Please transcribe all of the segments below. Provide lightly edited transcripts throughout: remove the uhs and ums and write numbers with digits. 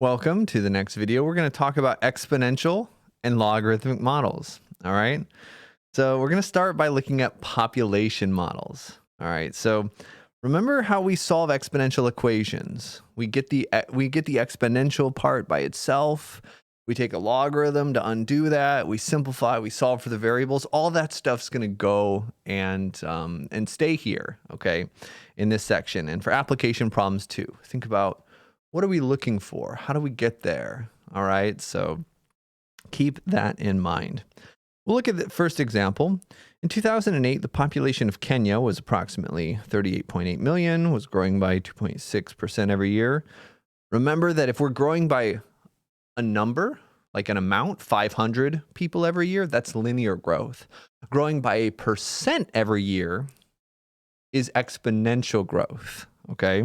Welcome to the next video. We're going to talk about exponential and logarithmic models. All right. So we're going to start by looking at population models. All right. So remember how we solve exponential equations. We get the exponential part by itself. We take a logarithm to undo that. We simplify. We solve for the variables. All that stuff's going to go and stay here. Okay, in this section and for application problems too. Think about, what are we looking for? How do we get there? All right, so keep that in mind. We'll look at the first example. In 2008, the population of Kenya was approximately 38.8 million, was growing by 2.6% every year. Remember that if we're growing by a number, like an amount, 500 people every year, that's linear growth. Growing by a percent every year is exponential growth, okay?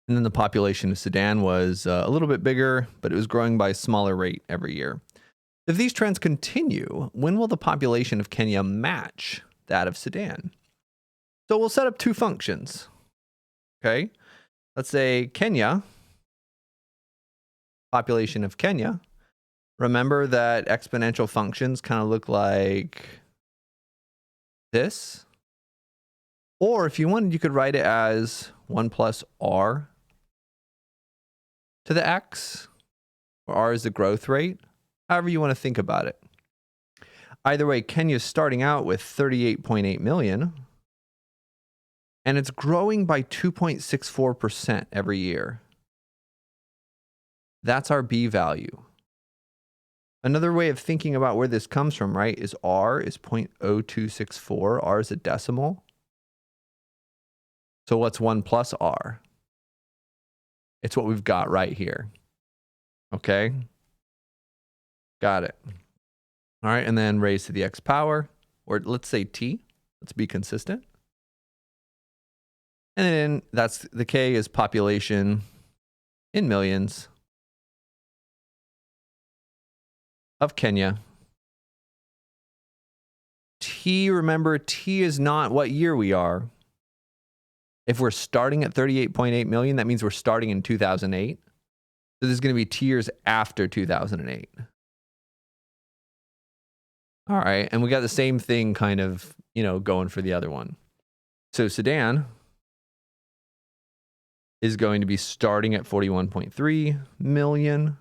And then the population of Sudan was a little bit bigger, but it was growing by a smaller rate every year. If these trends continue, when will the population of Kenya match that of Sudan? So we'll set up two functions. Okay, let's say Kenya, population of Kenya. Remember that exponential functions kind of look like this. Or if you wanted, you could write it as 1 plus r to the x, or r is the growth rate, however you want to think about it. Either way, Kenya's starting out with 38.8 million, and it's growing by 2.64% every year. That's our B value. Another way of thinking about where this comes from, right, is R is 0.0264. R is a decimal. So what's 1 plus R? It's what we've got right here. Okay? Got it. All right, and then raised to the x power, or let's say t. Let's be consistent. And then that's the K is population in millions of Kenya. T, remember, T is not what year we are. If we're starting at 38.8 million, that means we're starting in 2008. So this is going to be T years after 2008. All right, and we got the same thing kind of, going for the other one. So Sudan is going to be starting at 41.3 million,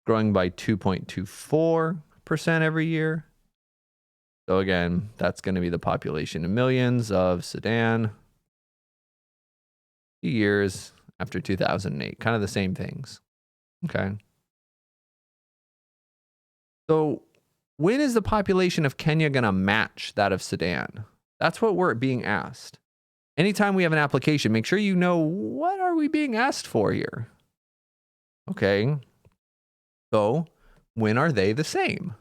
growing by 2.24% every year. So again, that's going to be the population in millions of Sudan years after 2008, kind of the same things. Okay. So when is the population of Kenya going to match that of Sudan? That's what we're being asked. Anytime we have an application, make sure you know, what are we being asked for here? Okay. So when are they the same?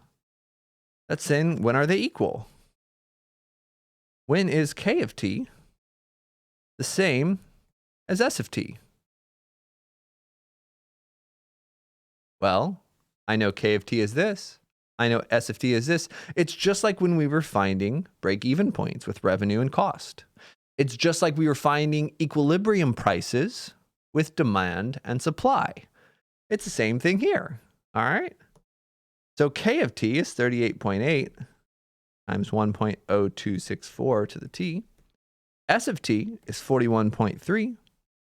That's saying, when are they equal? When is K of T the same as S of T? Well, I know K of T is this. I know S of T is this. It's just like when we were finding break-even points with revenue and cost. It's just like we were finding equilibrium prices with demand and supply. It's the same thing here, all right? So K of T is 38.8 times 1.0264 to the T. S of T is 41.3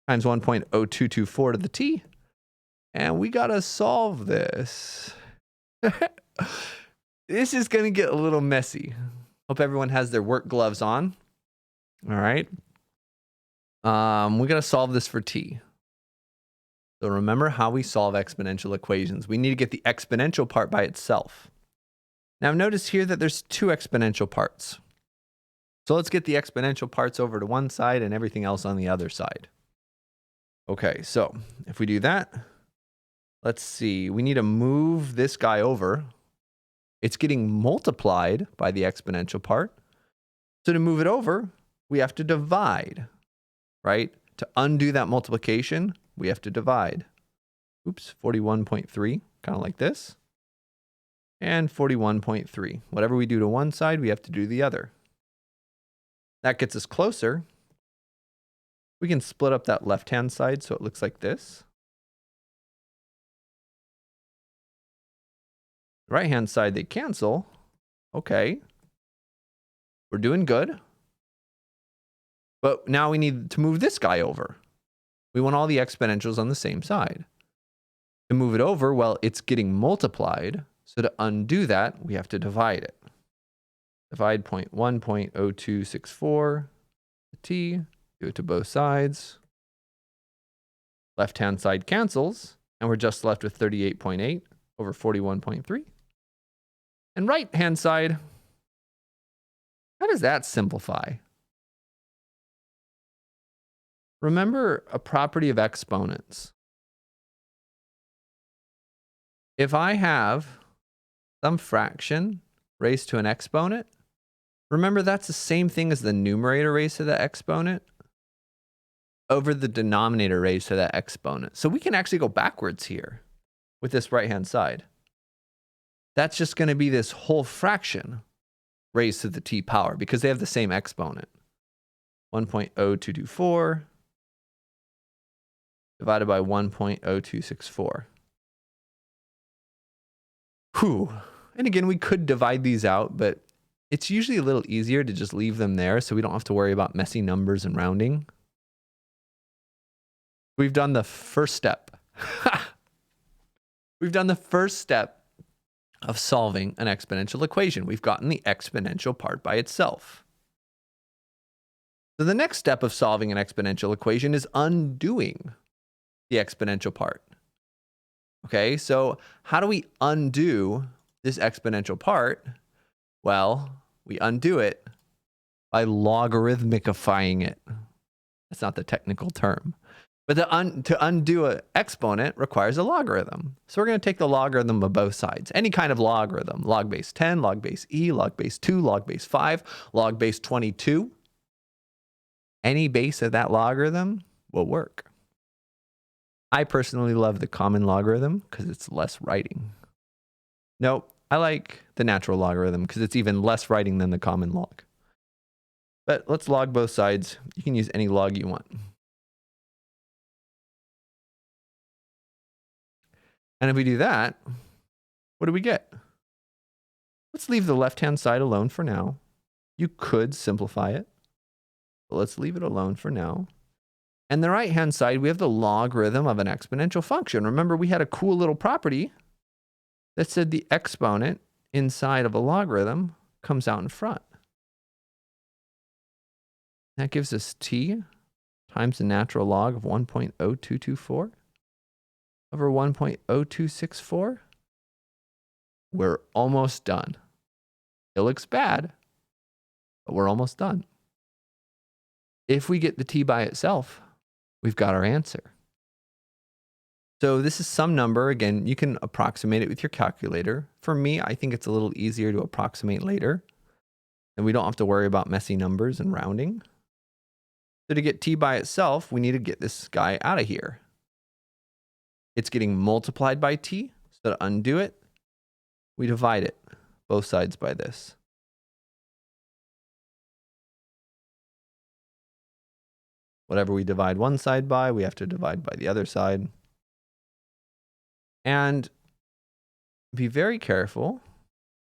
times 1.0224 to the T. And we got to solve this. This is going to get a little messy. Hope everyone has their work gloves on. All right. We got to solve this for T. So remember how we solve exponential equations. We need to get the exponential part by itself. Now notice here that there's two exponential parts. So let's get the exponential parts over to one side and everything else on the other side. Okay, so if we do that, let's see, we need to move this guy over. It's getting multiplied by the exponential part. So to move it over, we have to divide, right? To undo that multiplication, we have to divide. Oops, 41.3, kind of like this. And 41.3. Whatever we do to one side, we have to do the other. That gets us closer. We can split up that left-hand side so it looks like this. Right-hand side, they cancel. Okay. We're doing good. But now we need to move this guy over. We want all the exponentials on the same side. To move it over, well, it's getting multiplied. So to undo that, we have to divide it. Divide 0.1.0264 t. Do it to both sides. Left-hand side cancels. And we're just left with 38.8 over 41.3. And right-hand side, how does that simplify? Remember a property of exponents. If I have some fraction raised to an exponent, remember that's the same thing as the numerator raised to the exponent over the denominator raised to that exponent. So we can actually go backwards here with this right-hand side. That's just going to be this whole fraction raised to the t power because they have the same exponent. 1.0224 divided by 1.0264. Whew. And again, we could divide these out, but it's usually a little easier to just leave them there so we don't have to worry about messy numbers and rounding. We've done the first step. We've done the first step of solving an exponential equation. We've gotten the exponential part by itself. So the next step of solving an exponential equation is undoing the exponential part. Okay, so how do we undo this exponential part? Well, we undo it by logarithmicifying it. That's not the technical term. But to undo an exponent requires a logarithm. So we're going to take the logarithm of both sides. Any kind of logarithm. Log base 10, log base e, log base 2, log base 5, log base 22. Any base of that logarithm will work. I personally love the common logarithm because it's less writing. Nope, I like the natural logarithm because it's even less writing than the common log. But let's log both sides. You can use any log you want. And if we do that, what do we get? Let's leave the left-hand side alone for now. You could simplify it, but let's leave it alone for now. And the right-hand side, we have the logarithm of an exponential function. Remember, we had a cool little property that said the exponent inside of a logarithm comes out in front. That gives us t times the natural log of 1.0224 over 1.0264. We're almost done. It looks bad, but we're almost done. If we get the t by itself, we've got our answer. So this is some number. Again, you can approximate it with your calculator. For me, I think it's a little easier to approximate later. And we don't have to worry about messy numbers and rounding. So to get t by itself, we need to get this guy out of here. It's getting multiplied by t. So to undo it, we divide it, both sides by this. Whatever we divide one side by, we have to divide by the other side. And be very careful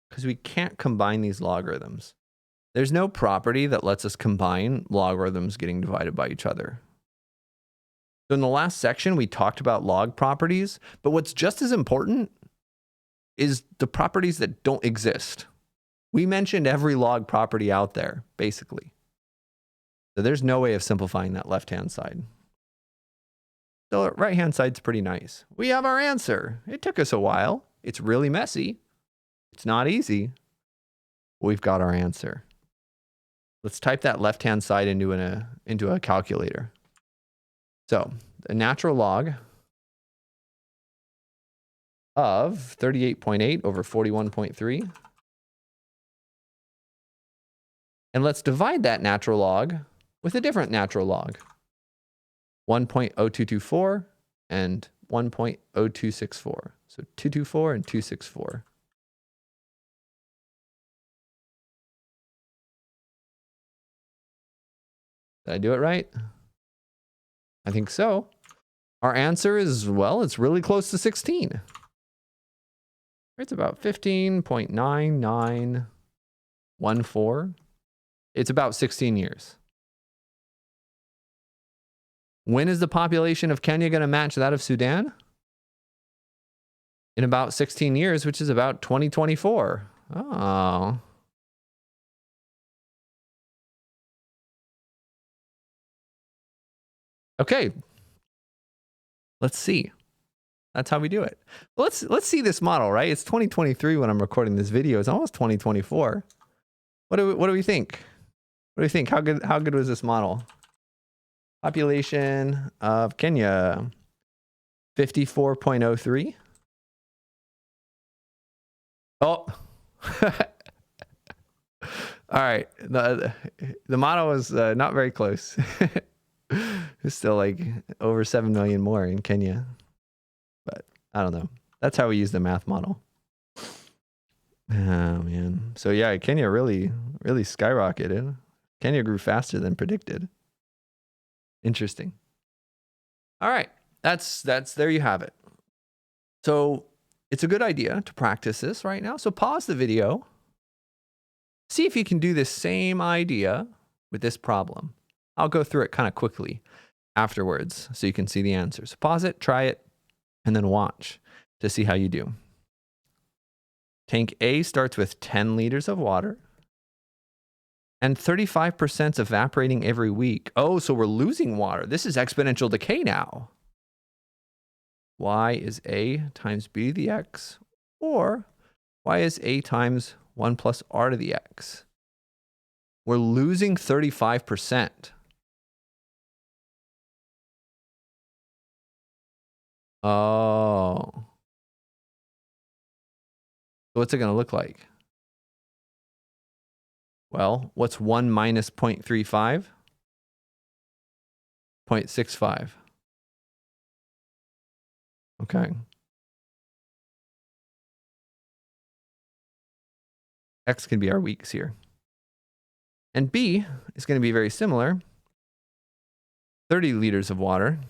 because we can't combine these logarithms. There's no property that lets us combine logarithms getting divided by each other. So in the last section, we talked about log properties, but what's just as important is the properties that don't exist. We mentioned every log property out there, basically. So there's no way of simplifying that left-hand side. The right-hand side's pretty nice. We have our answer. It took us a while. It's really messy. It's not easy. We've got our answer. Let's type that left-hand side into a calculator. So the natural log of 38.8 over 41.3. And let's divide that natural log with a different natural log. 1.0224 and 1.0264. So 224 and 264. Did I do it right? I think so. Our answer is, well, it's really close to 16. It's about 15.9914. It's about 16 years. When is the population of Kenya going to match that of Sudan? In about 16 years, which is about 2024. Oh. Okay. Let's see. That's how we do it. Let's see this model, right? It's 2023 when I'm recording this video. It's almost 2024. What do we think? What do you think? How good was this model? Population of Kenya, 54.03. Oh. All right. The model was not very close. It's still like over 7 million more in Kenya. But I don't know. That's how we use the math model. Oh, man. So yeah, Kenya really skyrocketed. Kenya grew faster than predicted. Interesting. All right. That's there you have it. So it's a good idea to practice this right now. So pause the video. See if you can do this same idea with this problem. I'll go through it kind of quickly afterwards so you can see the answers. So pause it, try it, and then watch to see how you do. Tank A starts with 10 liters of water and 35% evaporating every week. Oh, so we're losing water. This is exponential decay now. Y is A times B to the X, or Y is A times 1 plus R to the X. We're losing 35%. Oh. So what's it going to look like? Well, what's 1 minus 0.35? 0.65. Okay. X can be our weeks here. And B is going to be very similar. 30 liters of water.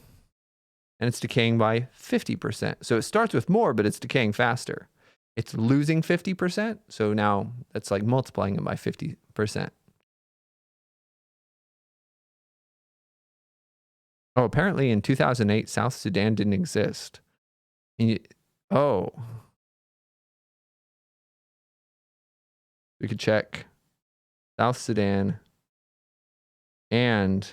And it's decaying by 50%. So it starts with more, but it's decaying faster. It's losing 50%. So now that's like multiplying it by 50%. Oh, apparently in 2008, South Sudan didn't exist. Oh. We could check South Sudan and,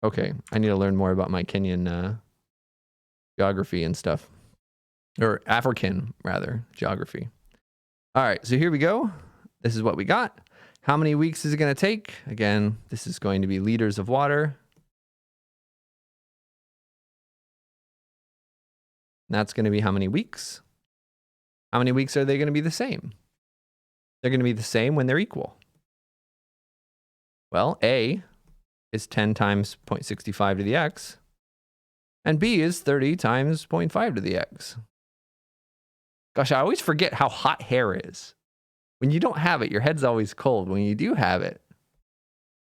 okay, I need to learn more about my Kenyan geography and stuff. Or African, rather, geography. All right, so here we go. This is what we got. How many weeks is it going to take? Again, this is going to be liters of water. And that's going to be how many weeks? How many weeks are they going to be the same? They're going to be the same when they're equal. Well, A is 10 times 0.65 to the X. And B is 30 times 0.5 to the X. Gosh, I always forget how hot hair is. When you don't have it, your head's always cold. When you do have it,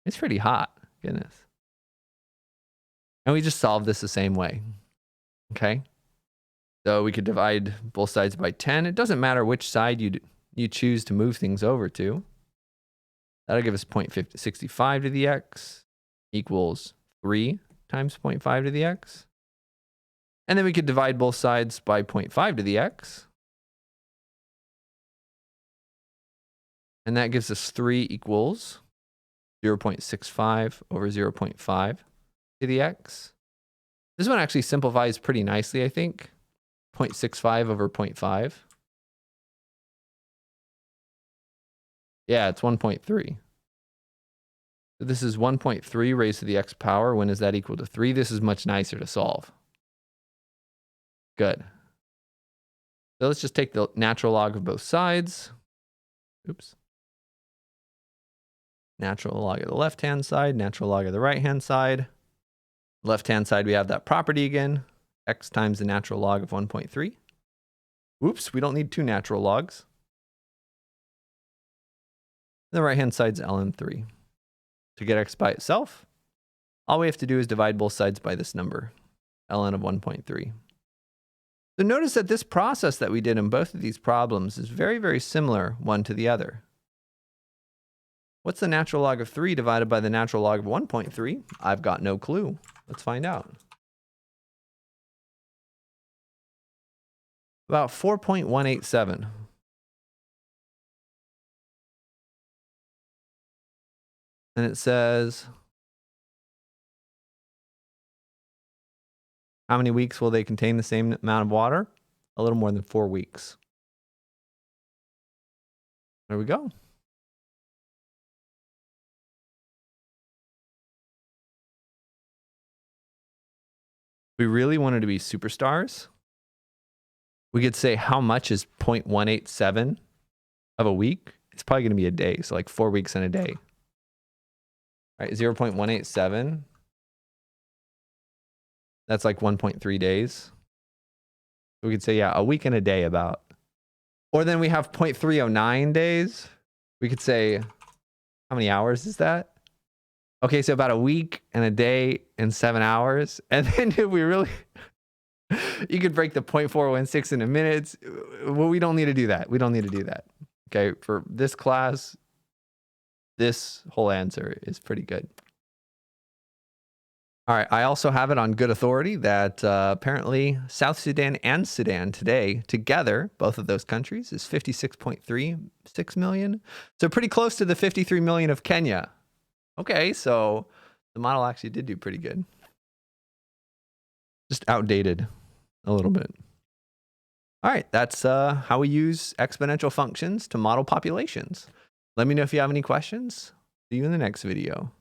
it's pretty hot. Goodness. And we just solved this the same way. Okay? So we could divide both sides by 10. It doesn't matter which side you choose to move things over to. That'll give us 0.65 to the X equals 3 times 0.5 to the X. And then we could divide both sides by 0.5 to the X. And that gives us 3 equals 0.65 over 0.5 to the X. This one actually simplifies pretty nicely, I think. 0.65 over 0.5. Yeah, it's 1.3. So this is 1.3 raised to the X power. When is that equal to 3? This is much nicer to solve. Good. So let's just take the natural log of both sides. Oops. Natural log of the left-hand side, natural log of the right-hand side. Left-hand side, we have that property again. X times the natural log of 1.3. Oops, we don't need 2 natural logs. The right-hand side's ln3. To get X by itself, all we have to do is divide both sides by this number, ln of 1.3. So notice that this process that we did in both of these problems is very, very similar one to the other. What's the natural log of 3 divided by the natural log of 1.3? I've got no clue. Let's find out. About 4.187. And it says, how many weeks will they contain the same amount of water? A little more than 4 weeks. There we go. We really wanted to be superstars. We could say how much is 0.187 of a week? It's probably going to be a day. So like 4 weeks in a day. All right, 0.187. That's like 1.3 days. We could say, yeah, a week and a day about. Or then we have 0.309 days. We could say, how many hours is that? Okay, so about a week and a day and 7 hours. And then if we really, you could break the 0.416 into minutes. Well, we don't need to do that. We don't need to do that. Okay, for this class, this whole answer is pretty good. All right, I also have it on good authority that apparently South Sudan and Sudan today, together, both of those countries, is 56.36 million. So pretty close to the 53 million of Kenya. Okay, so the model actually did do pretty good. Just outdated a little bit. All right, that's how we use exponential functions to model populations. Let me know if you have any questions. See you in the next video.